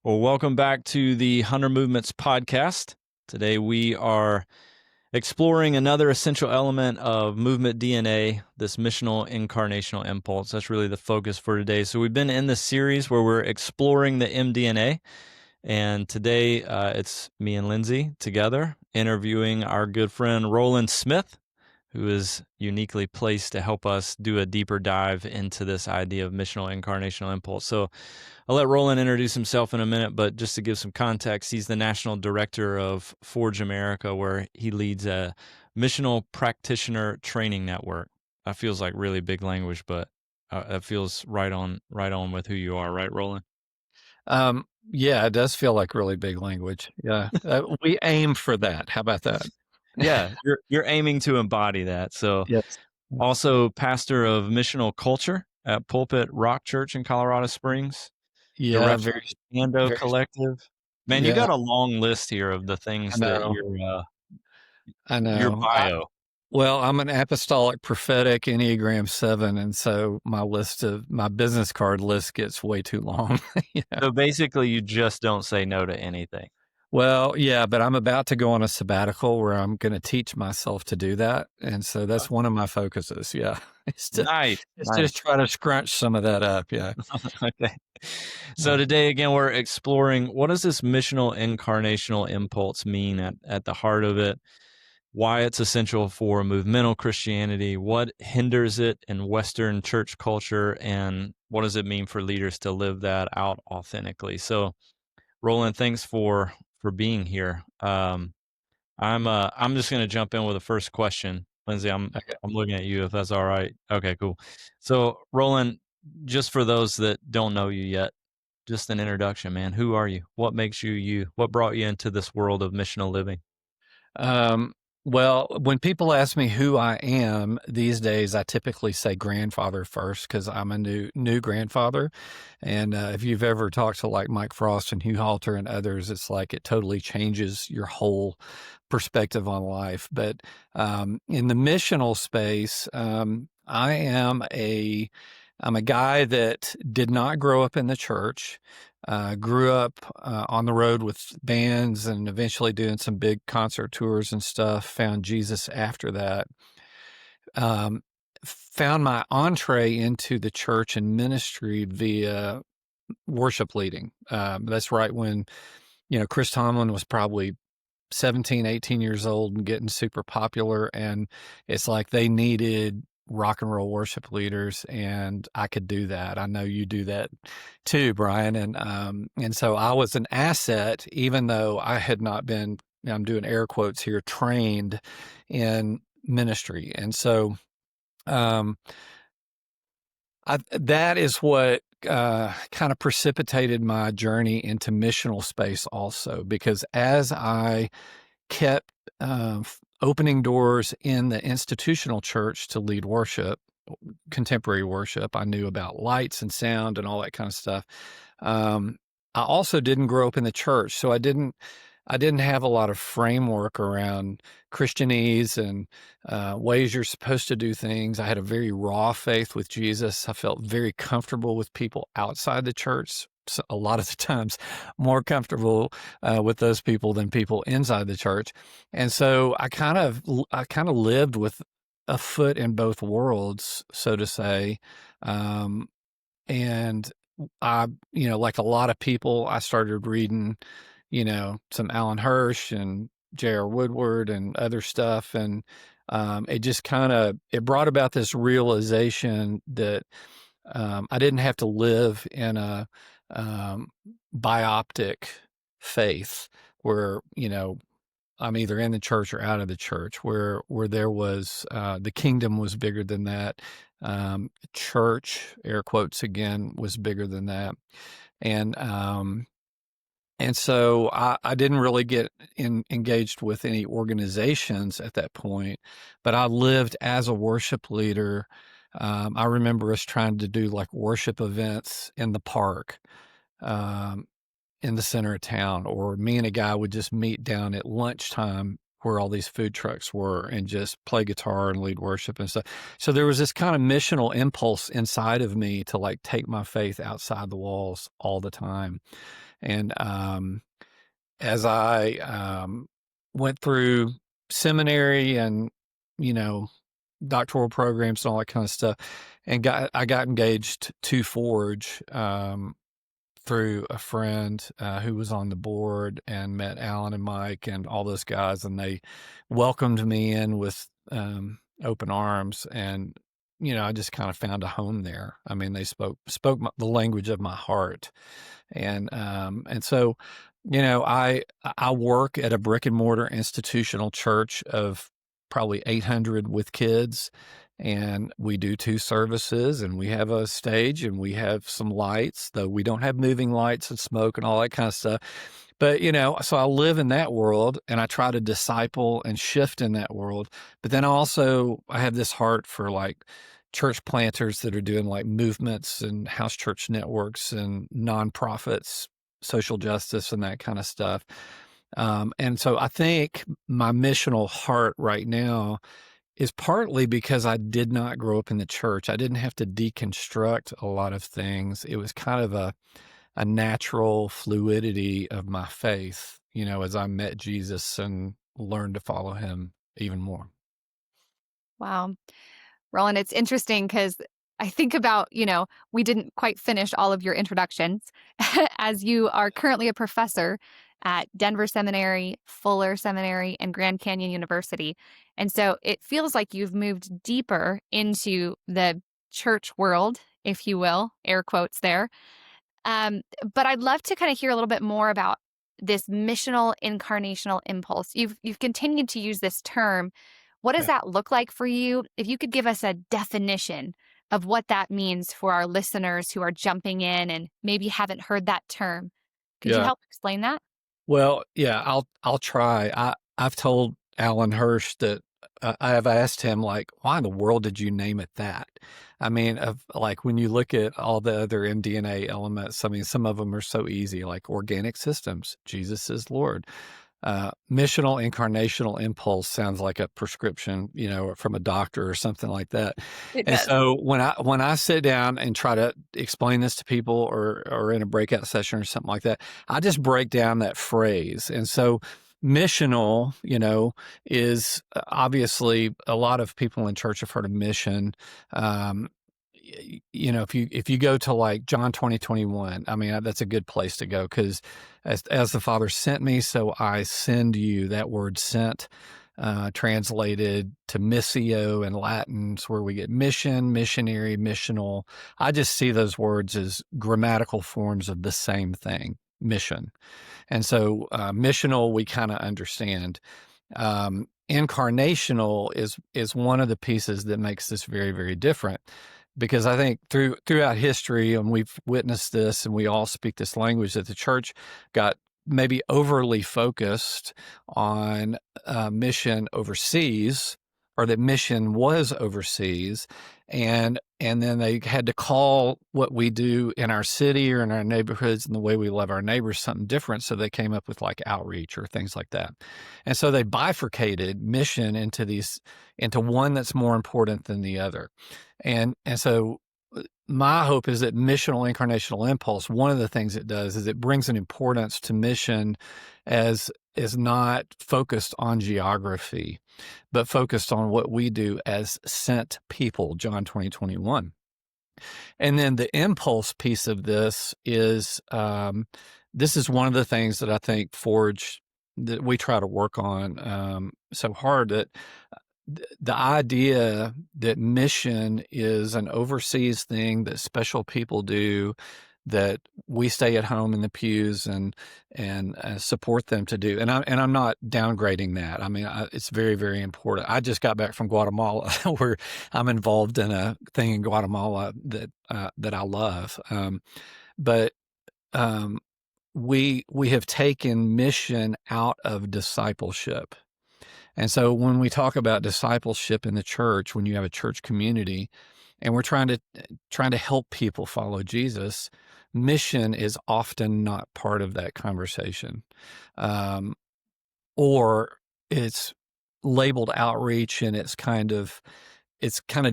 Well, welcome back to the Hunter Movements podcast. Today we are exploring another essential element of movement DNA, this missional incarnational impulse. That's really the focus for today. So we've been in this series where we're exploring the MDNA, and today it's me and Lindsay together interviewing our good friend Rowland Smith, who is uniquely placed to help us do a deeper dive into this idea of missional incarnational impulse. So I'll let Rowland introduce himself in a minute, but just to give some context, he's the national director of Forge America, where he leads a missional practitioner training network. That feels like really big language, but that feels right on with who you are, right, Rowland? Yeah, it does feel like really big language. Yeah, we aim for that. How about that? Yeah, you're aiming to embody that. So, Yes. also pastor of missional culture at Pulpit Rock Church in Colorado Springs. Yeah, Director of very, the Ando very. Collective. Man, you Yeah, got a long list here of the I things that know. I your know. bio. Well, I'm an apostolic prophetic Enneagram 7, and so my business card list gets way too long. Yeah. So basically, you just don't say no to anything. Well, yeah, but I'm about to go on a sabbatical where I'm going to teach myself to do that, and so that's one of my focuses. Yeah, Nice, it's just nice. try to scrunch some of that up. Yeah. Okay. So Yeah. today, again, we're exploring what does this missional incarnational impulse mean at the heart of it, why it's essential for movemental Christianity, what hinders it in Western church culture, and what does it mean for leaders to live that out authentically. So, Roland, thanks for being here. I'm just gonna jump in with the first question. Lindsay, Okay. I'm looking at you if that's all right. Okay, cool. So, Roland, just for those that don't know you yet, just an introduction, man. Who are you? What makes you you? What brought you into this world of missional living? Um, well, when people ask me who I am these days, I typically say grandfather first because I'm a new grandfather. And if you've ever talked to like Mike Frost and Hugh Halter and others, it's like it totally changes your whole perspective on life. But in the missional space, I'm a guy that did not grow up in the church. Grew up on the road with bands and eventually doing some big concert tours and stuff. Found Jesus after that. Um, Found my entree into the church and ministry via worship leading. That's right when, Chris Tomlin was probably 17, 18 years old and getting super popular. And it's like they needed rock and roll worship leaders, and I could do that. I know you do that too, Brian. And so I was an asset, even though I had not been, I'm doing air quotes here, trained in ministry. And so, um, that is what kind of precipitated my journey into missional space also, because as I kept opening doors in the institutional church to lead worship, contemporary worship. I knew about lights and sound and all that kind of stuff. I also didn't grow up in the church, so I didn't have a lot of framework around Christianese and ways you're supposed to do things. I had a very raw faith with Jesus. I felt very comfortable with people outside the church. So a lot of the times more comfortable with those people than people inside the church. And so I kind of lived with a foot in both worlds, so to say. Um, and like a lot of people, I started reading, some Alan Hirsch and J.R. Woodward and other stuff. And it just it brought about this realization that I didn't have to live in a um, bioptic faith where, I'm either in the church or out of the church, where there was the kingdom was bigger than that. Church, air quotes again, was bigger than that. And so I didn't really get engaged with any organizations at that point, but I lived as a worship leader. I remember us trying to do like worship events in the park, um, in the center of town, or me and a guy would just meet down at lunchtime where all these food trucks were and just play guitar and lead worship and stuff. So there was this kind of missional impulse inside of me to like take my faith outside the walls all the time. And as I went through seminary and, you know, doctoral programs and all that kind of stuff, and I got engaged to Forge through a friend who was on the board, and met Alan and Mike and all those guys, and they welcomed me in with open arms, and I just kind of found a home there. I mean, they spoke the language of my heart, and so I work at a brick and mortar institutional church of probably 800 with kids, and we do 2 services, and we have a stage, and we have some lights, though we don't have moving lights and smoke and all that kind of stuff. But, so I live in that world, and I try to disciple and shift in that world. But then I have this heart for like church planters that are doing like movements and house church networks and nonprofits, social justice and that kind of stuff. And so I think my missional heart right now is partly because I did not grow up in the church. I didn't have to deconstruct a lot of things. It was kind of a natural fluidity of my faith, as I met Jesus and learned to follow him even more. Wow. Roland, it's interesting because I think about, we didn't quite finish all of your introductions as you are currently a professor at Denver Seminary, Fuller Seminary, and Grand Canyon University. And so it feels like you've moved deeper into the church world, if you will, air quotes there. But I'd love to kind of hear a little bit more about this missional incarnational impulse. You've continued to use this term. What does that look like for you? If you could give us a definition of what that means for our listeners who are jumping in and maybe haven't heard that term, could you Yeah. help explain that? Well, yeah, I'll try. I've told Alan Hirsch that I have asked him, like, why in the world did you name it that? I mean, like when you look at all the other MDNA elements, I mean, some of them are so easy, like organic systems, Jesus is Lord. Missional Incarnational Impulse sounds like a prescription, from a doctor or something like that. It And does. so when I sit down and try to explain this to people or in a breakout session or something like that, I just break down that phrase. And so missional, is obviously a lot of people in church have heard of mission. If you go to like John 20:21, I mean, that's a good place to go, because as the Father sent me, so I send you. That word sent, translated to missio in Latin, is where we get mission, missionary, missional. I just see those words as grammatical forms of the same thing, mission. And so missional, we kind of understand. Incarnational is one of the pieces that makes this very, very different, because I think throughout history, and we've witnessed this, and we all speak this language, that the church got maybe overly focused on mission overseas, or that mission was overseas, and then they had to call what we do in our city or in our neighborhoods and the way we love our neighbors something different. So they came up with like outreach or things like that. And so they bifurcated mission into one that's more important than the other. And so my hope is that missional incarnational impulse, one of the things it does is it brings an importance to mission as is not focused on geography, but focused on what we do as sent people, John 20:21. And then the impulse piece of this is one of the things that I think Forge, that we try to work on so hard, that the idea that mission is an overseas thing that special people do, that we stay at home in the pews and support them to do. And I'm not downgrading that. I mean, it's very, very important. I just got back from Guatemala, where I'm involved in a thing in Guatemala that I love. But we have taken mission out of discipleship. And so when we talk about discipleship in the church, when you have a church community and we're trying to help people follow Jesus, mission is often not part of that conversation. Or it's labeled outreach, and it's kind of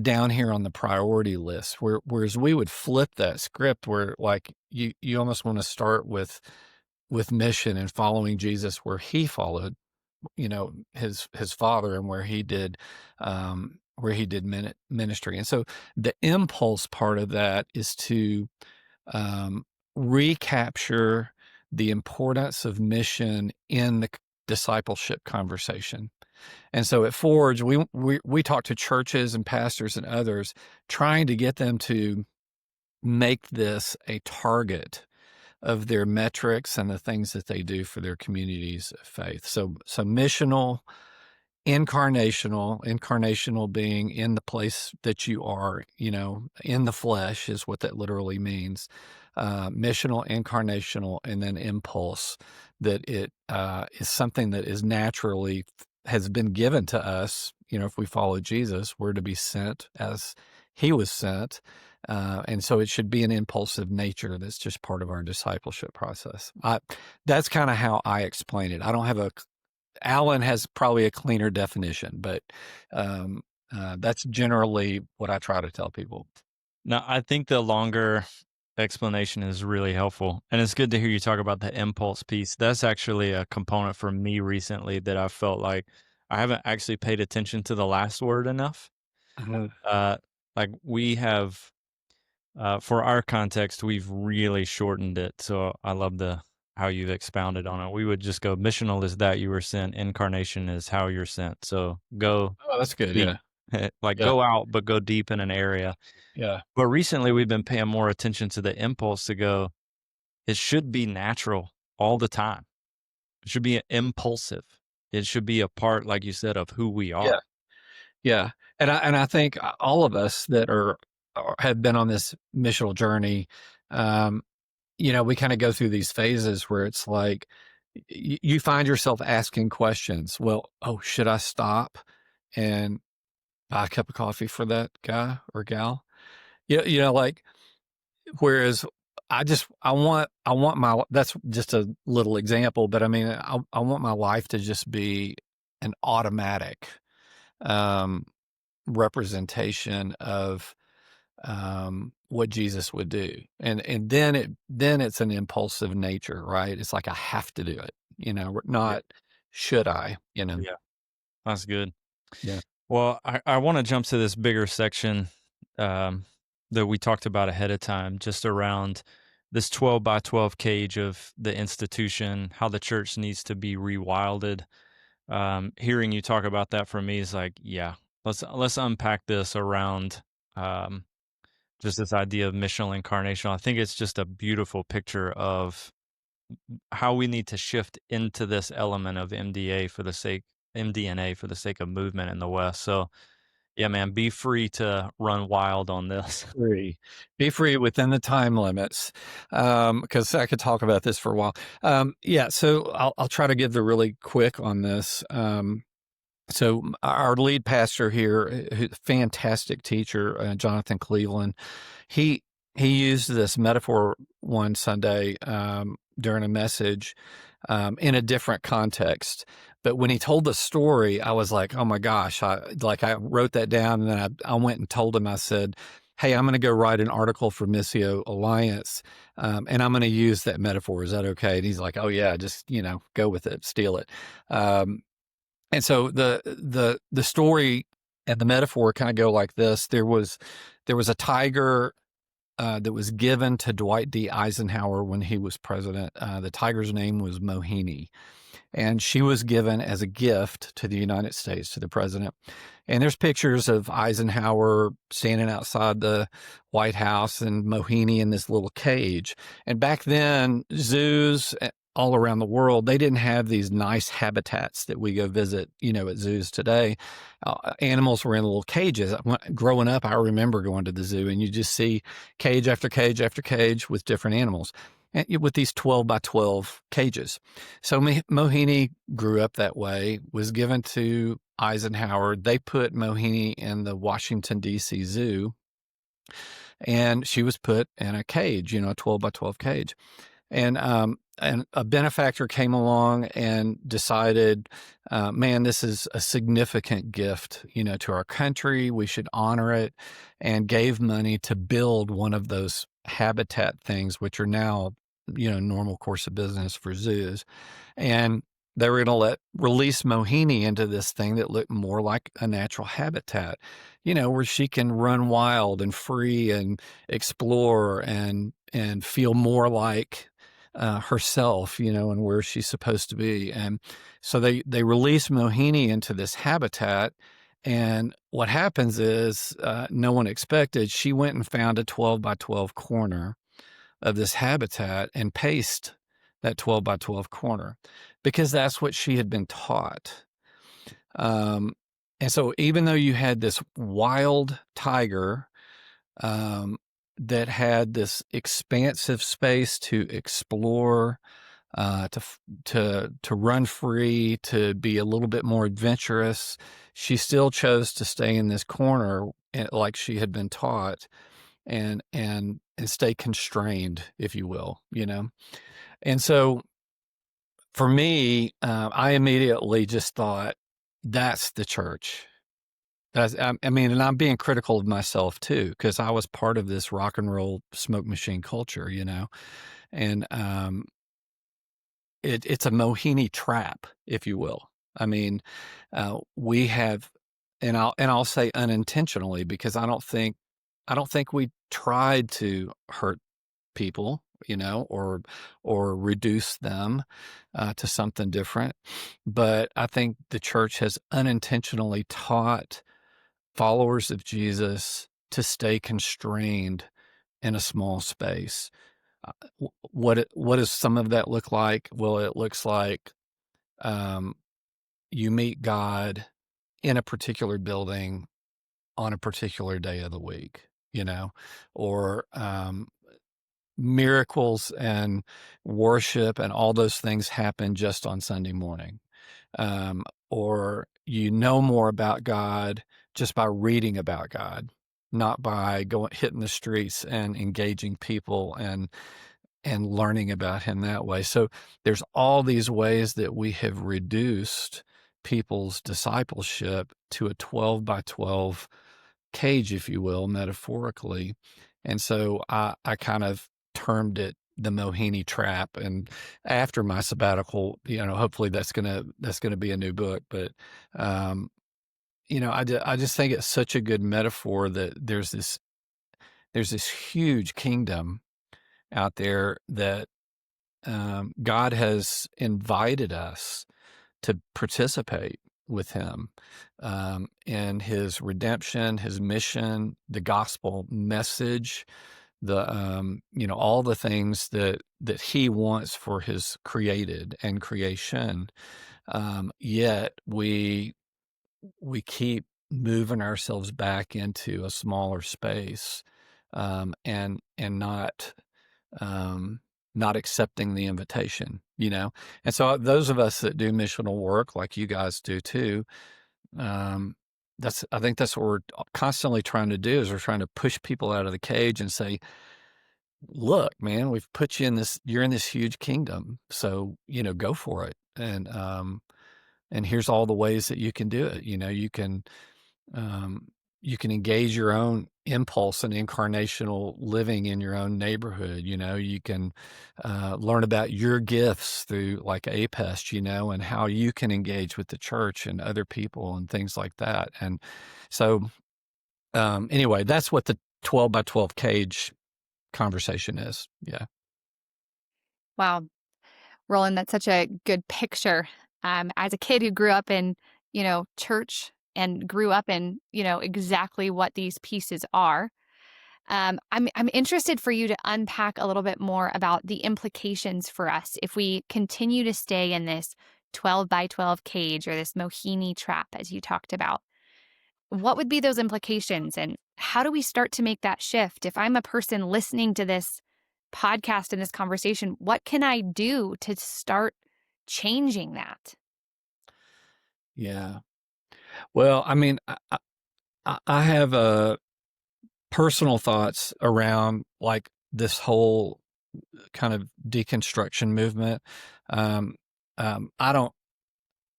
down here on the priority list. Whereas we would flip that script, where like you almost want to start with mission and following Jesus where he followed, his father, and where he did ministry. And so the impulse part of that is to recapture the importance of mission in the discipleship conversation. And so at Forge, we talk to churches and pastors and others, trying to get them to make this a target of their metrics and the things that they do for their communities of faith. So missional, incarnational being in the place that you are, in the flesh is what that literally means. Missional, incarnational, and then impulse, that it is something that is naturally has been given to us. If we follow Jesus, we're to be sent as he was sent. And so it should be an impulsive nature that's just part of our discipleship process. That's kind of how I explain it. I don't have Alan has probably a cleaner definition, but that's generally what I try to tell people. Now, I think the longer explanation is really helpful. And it's good to hear you talk about the impulse piece. That's actually a component for me recently that I felt like I haven't actually paid attention to the last word enough. Like we have, for our context, we've really shortened it. So I love how you've expounded on it. We would just go, missional is that you were sent, incarnation is how you're sent. So go. Oh, that's good. deep. Yeah. Like Yeah. go out, but go deep in an area. Yeah. But recently we've been paying more attention to the impulse to go, it should be natural all the time. It should be impulsive. It should be a part, like you said, of who we are. Yeah. Yeah. And I think all of us that have been on this missional journey, we kind of go through these phases where it's like you find yourself asking questions. Well, should I stop and buy a cup of coffee for that guy or gal? Like, whereas I want that's just a little example, but I mean, I want my life to just be an automatic representation of what Jesus would do. And then it's an impulsive nature, right? It's like I have to do it, not should I, Yeah, that's good. Yeah. Well, I want to jump to this bigger section that we talked about ahead of time, just around this 12 by 12 cage of the institution, how the church needs to be rewilded. Hearing you talk about that for me is like, yeah, let's unpack this around just this idea of missional incarnation. I think it's just a beautiful picture of how we need to shift into this element of MDNA for the sake of movement in the West. So yeah, man, be free to run wild on this. Be free within the time limits, because I could talk about this for a while. So I'll try to give the really quick on this. So our lead pastor here, fantastic teacher, Jonathan Cleveland, he used this metaphor one Sunday during a message in a different context. But when he told the story, I was like, oh my gosh, I wrote that down, and then I went and told him, I said, hey, I'm going to go write an article for Missio Alliance, and I'm going to use that metaphor. Is that okay? And he's like, oh yeah, just, go with it, steal it. And so the story and the metaphor kind of go like this. There was a tiger that was given to Dwight D. Eisenhower when he was president. The tiger's name was Mohini. And she was given as a gift to the United States, to the president. And there's pictures of Eisenhower standing outside the White House and Mohini in this little cage. And back then, zoos all around the world, they didn't have these nice habitats that we go visit, at zoos today. Animals were in little cages. Growing up, I remember going to the zoo, and you just see cage after cage after cage with different animals, and with these 12 by 12 cages. So Mohini grew up that way, was given to Eisenhower. They put Mohini in the Washington, D.C. Zoo, and she was put in a cage, a 12 by 12 cage. And a benefactor came along and decided, man, this is a significant gift, to our country. We should honor it, and gave money to build one of those habitat things, which are now, normal course of business for zoos. And they were going to release Mohini into this thing that looked more like a natural habitat, where she can run wild and free and explore and feel more like herself, and where she's supposed to be. And so they release Mohini into this habitat. And what happens is, no one expected, she went and found a 12 by 12 corner of this habitat and paced that 12 by 12 corner, because that's what she had been taught. And so even though you had this wild tiger, that had this expansive space to explore, to run free, to be a little bit more adventurous, she still chose to stay in this corner, like she had been taught, and stay constrained, if you will, And so for me, I immediately just thought, that's the church. And I'm being critical of myself too, because I was part of this rock and roll smoke machine culture, and it's a Mohini trap, if you will. We have, and I'll say unintentionally, because I don't think we tried to hurt people, or reduce them to something different. But I think the church has unintentionally taught followers of Jesus to stay constrained in a small space. What does some of that look like? Well, it looks like you meet God in a particular building on a particular day of the week, or miracles and worship and all those things happen just on Sunday morning. Or more about God just by reading about God, not by hitting the streets and engaging people and learning about him that way. So there's all these ways that we have reduced people's discipleship to a 12 by 12 cage, if you will, metaphorically. And so I kind of termed it the Mohini trap. And after my sabbatical, hopefully that's gonna be a new book. But I just think it's such a good metaphor that there's this huge kingdom out there that God has invited us to participate with him in his redemption, his mission, the gospel message, all the things that he wants for his created and creation. Yet we keep moving ourselves back into a smaller space, and not accepting the invitation, And so those of us that do missional work, like you guys do too, I think that's what we're constantly trying to do, is we're trying to push people out of the cage and say, look, man, we've put you in this, you're in this huge kingdom. So, go for it. And here's all the ways that you can do it. You can engage your own impulse and incarnational living in your own neighborhood. You can learn about your gifts through like APEST, and how you can engage with the church and other people and things like that. And so anyway, that's what the 12 by 12 cage conversation is. Yeah. Wow. Roland, that's such a good picture. As a kid who grew up in, church and grew up in, exactly what these pieces are, I'm interested for you to unpack a little bit more about the implications for us if we continue to stay in this 12 by 12 cage, or this Mohini trap, as you talked about. What would be those implications, and how do we start to make that shift? If I'm a person listening to this podcast and this conversation, what can I do to start changing that? Yeah. Well, I have personal thoughts around like this whole kind of deconstruction movement. Um, I don't.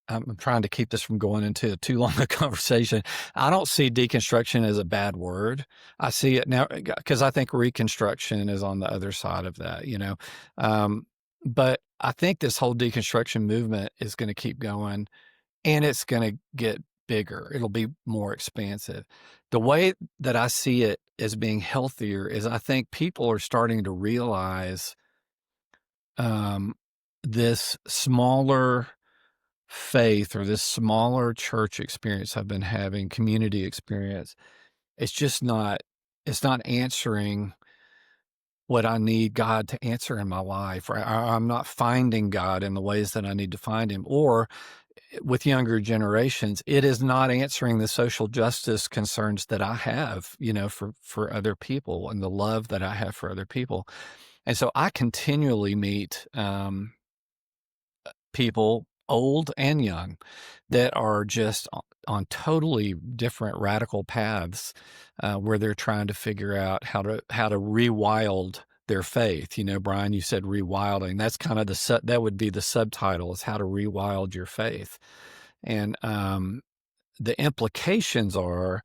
I'm trying to keep this from going into too long a conversation. I don't see deconstruction as a bad word. I see it now because I think reconstruction is on the other side of that, you know. But I think this whole deconstruction movement is going to keep going, and it's going to get bigger. It'll be more expansive. The way that I see it as being healthier is I think people are starting to realize this smaller faith or this smaller church experience I've been having, community experience, it's not answering what I need God to answer in my life. Or I'm not finding God in the ways that I need to find him. Or with younger generations, it is not answering the social justice concerns that I have, you know, for other people and the love that I have for other people. And so I continually meet people, old and young, that are just on totally different radical paths, where they're trying to figure out how to rewild their faith. You know, Brian, you said rewilding. That's kind of that would be the subtitle, is how to rewild your faith. And the implications are,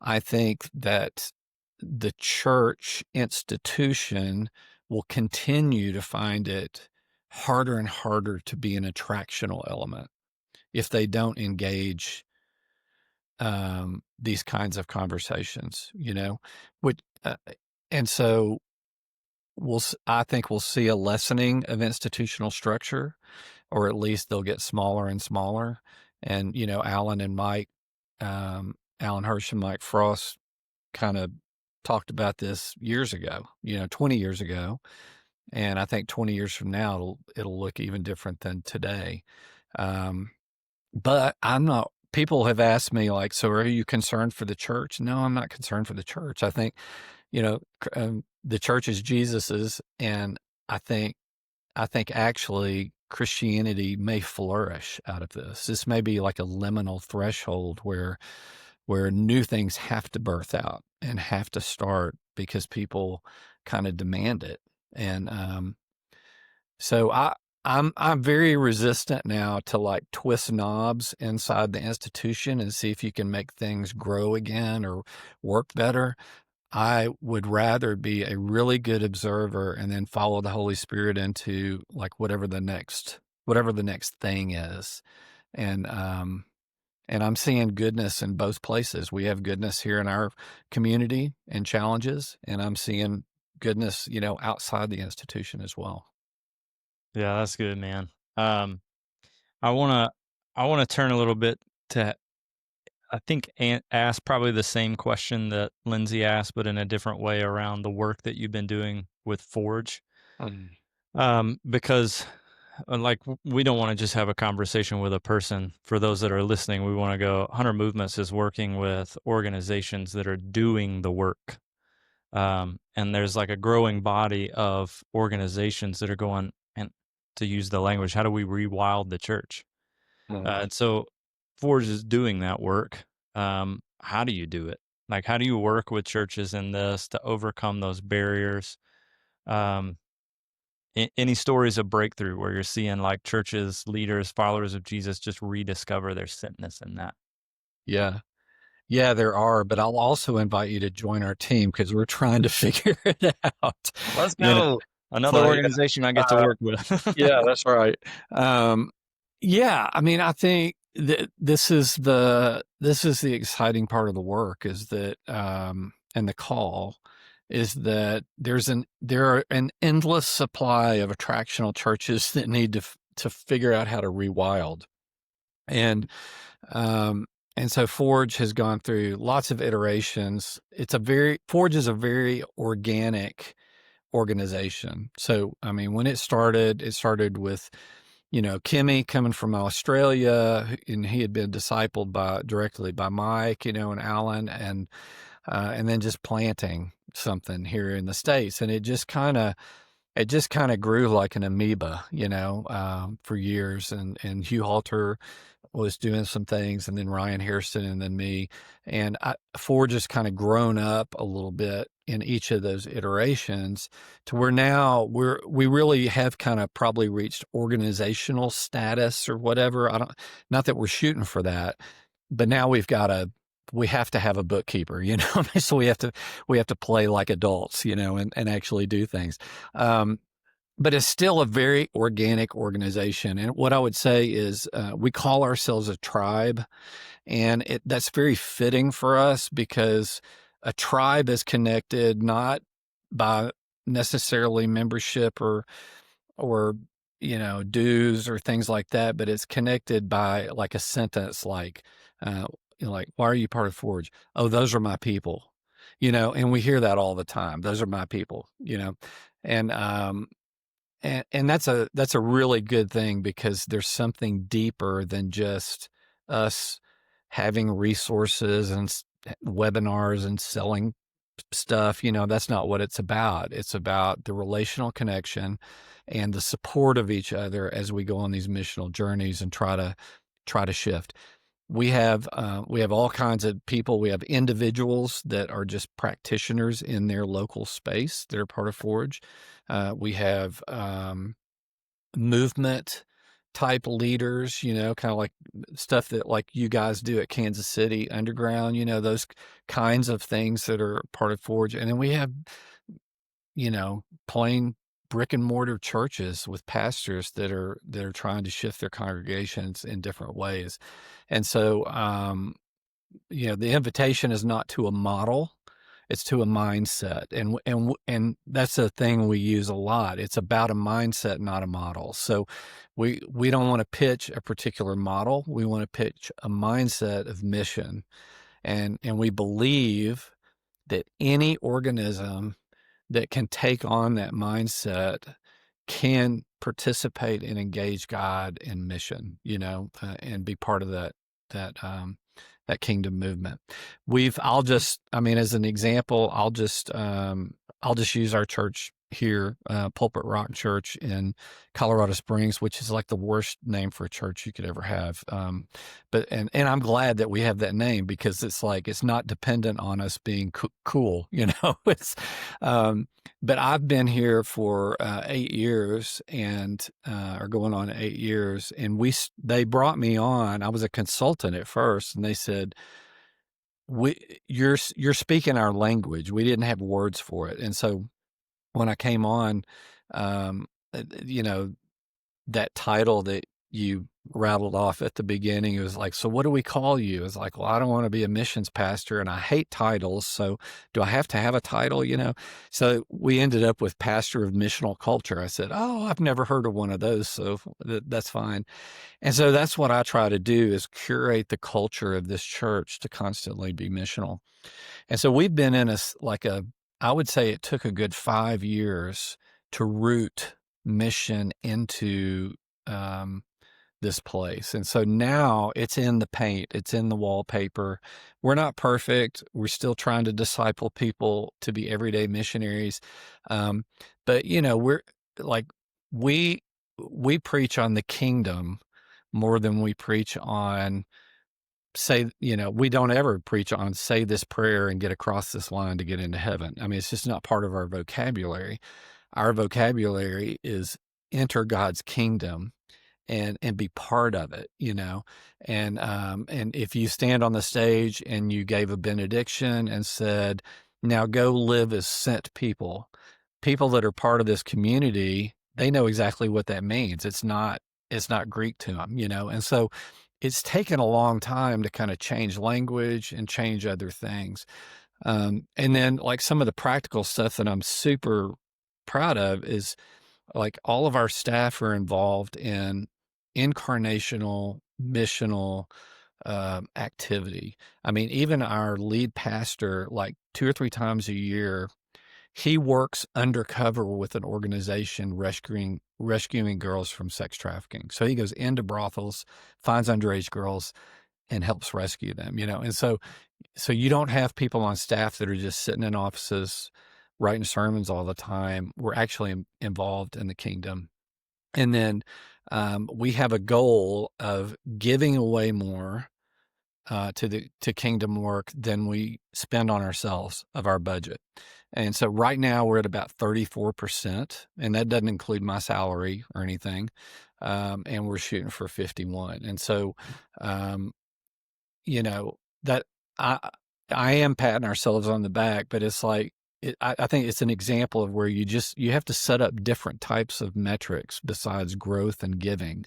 I think, that the church institution will continue to find it harder and harder to be an attractional element if they don't engage these kinds of conversations, you know, which, and so I think we'll see a lessening of institutional structure, or at least they'll get smaller and smaller. And, you know, Alan Hirsch and Mike Frost kind of talked about this years ago, you know, 20 years ago. And I think 20 years from now, it'll look even different than today. But I'm not, people have asked me, like, so are you concerned for the church? No, I'm not concerned for the church. I think, you know, the church is Jesus's, and I think actually Christianity may flourish out of this. This may be like a liminal threshold where new things have to birth out and have to start because people kind of demand it. And so I'm very resistant now to like twist knobs inside the institution and see if you can make things grow again or work better. I would rather be a really good observer and then follow the Holy Spirit into like whatever the next thing is. And I'm seeing goodness in both places. We have goodness here in our community and challenges, and I'm seeing goodness, you know, outside the institution as well. Yeah, that's good, man. I wanna turn a little bit to, I think, ask probably the same question that Lindsay asked, but in a different way, around the work that you've been doing with Forge. Mm. Because like we don't want to just have a conversation with a person. For those that are listening, we want to go, Hunter Movements is working with organizations that are doing the work. And there's like a growing body of organizations that are going, and to use the language, how do we rewild the church? And so Forge is doing that work. How do you do it? Like, how do you work with churches in this to overcome those barriers? Um, any stories of breakthrough where you're seeing like churches, leaders, followers of Jesus just rediscover their sentness in that? Yeah. Yeah, there are, but I'll also invite you to join our team because we're trying to figure it out. Let's You know, go. Another so, organization I get to work with. yeah, that's right. Yeah, I mean, I think that this is the exciting part of the work, is that and the call is that there are an endless supply of attractional churches that need to figure out how to rewild. And um and so Forge has gone through lots of iterations. Forge is a very organic organization. So, I mean, when it started with, you know, Kimmy coming from Australia, and he had been discipled directly by Mike, you know, and Alan, and then just planting something here in the States. And it just kind of grew like an amoeba, you know, for years. And Hugh Halter was doing some things, and then Ryan Hairston, and then me. And Forge just kind of grown up a little bit in each of those iterations, to where now we really have kind of probably reached organizational status or whatever. Not that we're shooting for that, but now we have to have a bookkeeper, so we have to play like adults, and actually do things. But it's still a very organic organization. And what I would say is we call ourselves a tribe, and that's very fitting for us, because a tribe is connected not by necessarily membership or dues or things like that, but it's connected by like a sentence like, why are you part of Forge? Oh, those are my people, and we hear that all the time. Those are my people, and and that's a really good thing, because there's something deeper than just us having resources and webinars and selling stuff. That's not what it's about. It's about the relational connection and the support of each other as we go on these missional journeys and try to shift. We have all kinds of people. We have individuals that are just practitioners in their local space that are part of Forge. We have movement type leaders, kind of like stuff that like you guys do at Kansas City Underground, those kinds of things that are part of Forge. And then we have, plain brick and mortar churches with pastors that are trying to shift their congregations in different ways. And so, the invitation is not to a model, it's to a mindset. And that's a thing we use a lot. It's about a mindset, not a model. So we don't want to pitch a particular model. We want to pitch a mindset of mission. And we believe that any organism that can take on that mindset can participate and engage God in mission, and be part of that kingdom movement. As an example, I'll just use our church here, Pulpit Rock Church in Colorado Springs, which is like the worst name for a church you could ever have. But I'm glad that we have that name, because it's not dependent on us being cool, it's, but I've been here for 8 years and, or going on 8 years. And they brought me on. I was a consultant at first, and they said, you're speaking our language. We didn't have words for it. And so when I came on, that title that you rattled off at the beginning, it was like, so what do we call you? It's like, well, I don't want to be a missions pastor, and I hate titles. So do I have to have a title, So we ended up with pastor of missional culture. I said, oh, I've never heard of one of those. So that's fine. And so that's what I try to do, is curate the culture of this church to constantly be missional. And so we've been in I would say it took a good 5 years to root mission into this place. And so now it's in the paint, it's in the wallpaper. We're not perfect. We're still trying to disciple people to be everyday missionaries. But we're like, we preach on the kingdom more than we preach on we don't ever preach on say this prayer and get across this line to get into heaven. I mean, it's just not part of our vocabulary. Our vocabulary is enter God's kingdom and be part of it, and if you stand on the stage and you gave a benediction and said, now go live as sent people that are part of this community, they know exactly what that means. It's not Greek to them, and so it's taken a long time to kind of change language and change other things. And then like some of the practical stuff that I'm super proud of is like all of our staff are involved in incarnational, missional activity. I mean, even our lead pastor, like 2 or 3 times a year, he works undercover with an organization rescuing girls from sex trafficking. So he goes into brothels, finds underage girls, and helps rescue them, And so you don't have people on staff that are just sitting in offices writing sermons all the time. We're actually involved in the kingdom. And then we have a goal of giving away more to kingdom work than we spend on ourselves of our budget. And so right now we're at about 34%, and that doesn't include my salary or anything. And we're shooting for 51. And so, that I I am patting ourselves on the back, but it's like I think it's an example of where you have to set up different types of metrics besides growth and giving,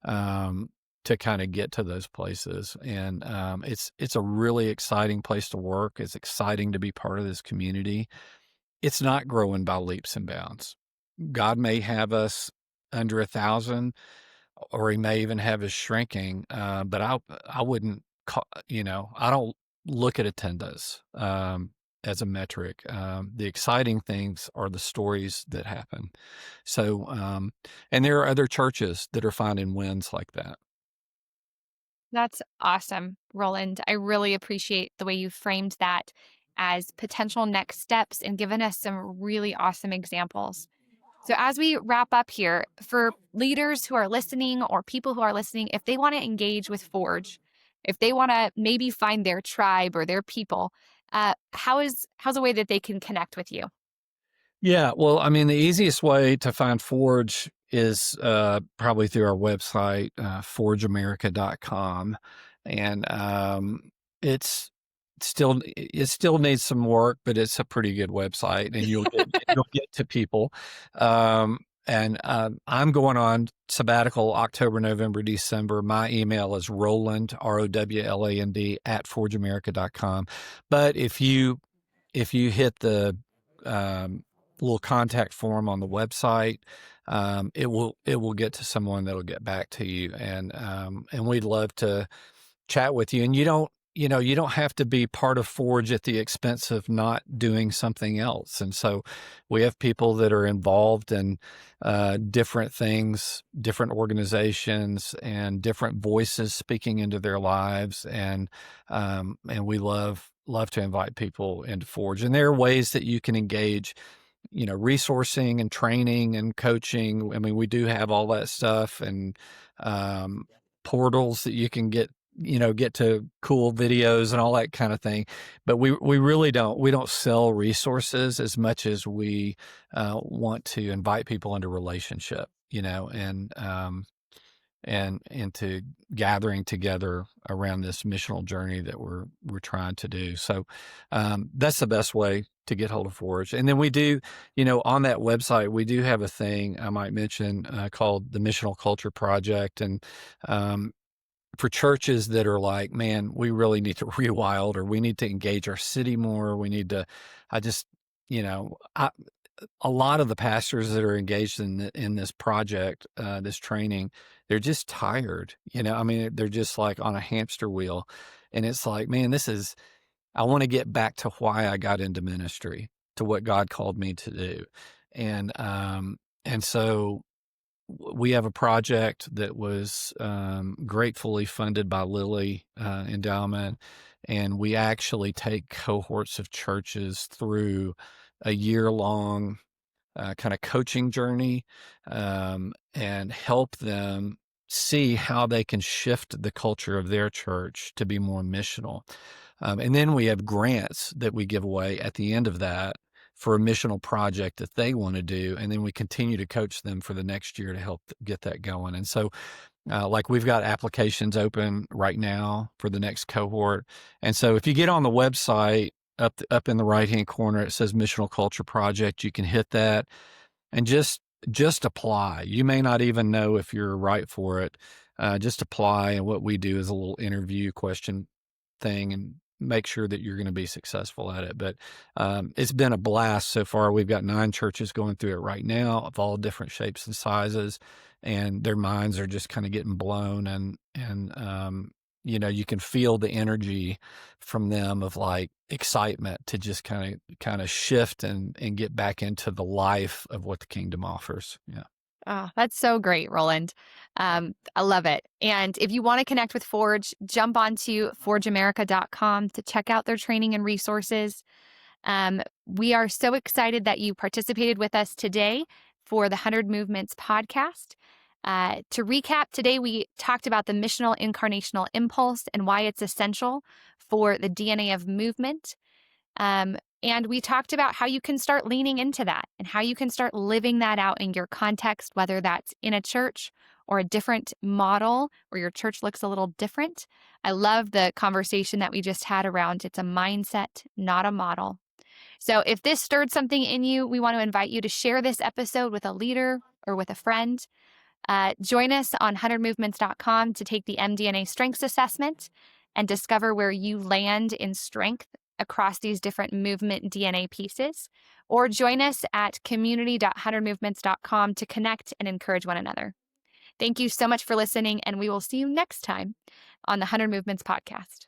to kind of get to those places. And it's a really exciting place to work. It's exciting to be part of this community. It's not growing by leaps and bounds. God may have us under 1,000, or he may even have us shrinking. But I wouldn't I don't look at attendance as a metric. The exciting things are the stories that happen. So, and there are other churches that are finding wins like that. That's awesome, Roland. I really appreciate the way you framed that as potential next steps and given us some really awesome examples. So, as we wrap up here, for leaders who are listening or people who are listening, if they want to engage with Forge, if they want to maybe find their tribe or their people, how's a way that they can connect with you? Yeah, well, I mean, the easiest way to find Forge is probably through our website, forgeamerica.com. And it still needs some work, but it's a pretty good website, and you'll get to people. I'm going on sabbatical October, November, December. My email is Rowland, ROWLAND, @forgeamerica.com. But if you hit the little contact form on the website, it will get to someone that'll get back to you, and we'd love to chat with you. And you don't have to be part of Forge at the expense of not doing something else. And so we have people that are involved in different things, different organizations, and different voices speaking into their lives. And we love to invite people into Forge. And there are ways that you can engage, resourcing and training and coaching. I mean, we do have all that stuff, and portals that you can get to cool videos and all that kind of thing. But we really don't sell resources as much as we want to invite people into relationship, and into gathering together around this missional journey that we're trying to do. So that's the best way to get hold of Forge. And then we do, on that website, we do have a thing I might mention called the Missional Culture Project. And for churches that are like, man, we really need to rewild, or we need to engage our city more. We need to, I just, a lot of the pastors that are engaged in this project, this training, they're just tired. I mean, they're just like on a hamster wheel, and it's like, man, I want to get back to why I got into ministry, to what God called me to do, and so we have a project that was gratefully funded by Lilly Endowment, and we actually take cohorts of churches through a year-long kind of coaching journey, and help them see how they can shift the culture of their church to be more missional. And then we have grants that we give away at the end of that for a missional project that they want to do. And then we continue to coach them for the next year to help get that going. And so, like, we've got applications open right now for the next cohort. And so if you get on the website, up in the right-hand corner, it says Missional Culture Project. You can hit that and just apply. You may not even know if you're right for it. Just apply, and what we do is a little interview question thing, and make sure that you're going to be successful at it. But it's been a blast so far. We've got 9 churches going through it right now, of all different shapes and sizes, and their minds are just kind of getting blown. And you can feel the energy from them of like excitement to just kind of shift and get back into the life of what the kingdom offers. Yeah. Oh, that's so great, Roland. I love it. And if you want to connect with Forge, jump onto forgeamerica.com to check out their training and resources. We are so excited that you participated with us today for the 100 Movements podcast. To recap, today we talked about the Missional Incarnational Impulse and why it's essential for the DNA of movement. And we talked about how you can start leaning into that and how you can start living that out in your context, whether that's in a church or a different model where your church looks a little different. I love the conversation that we just had around it's a mindset, not a model. So if this stirred something in you, we want to invite you to share this episode with a leader or with a friend. Join us on 100movements.com to take the MDNA Strengths Assessment and discover where you land in strength across these different movement DNA pieces. Or join us at community.100movements.com to connect and encourage one another. Thank you so much for listening, and we will see you next time on the 100 Movements podcast.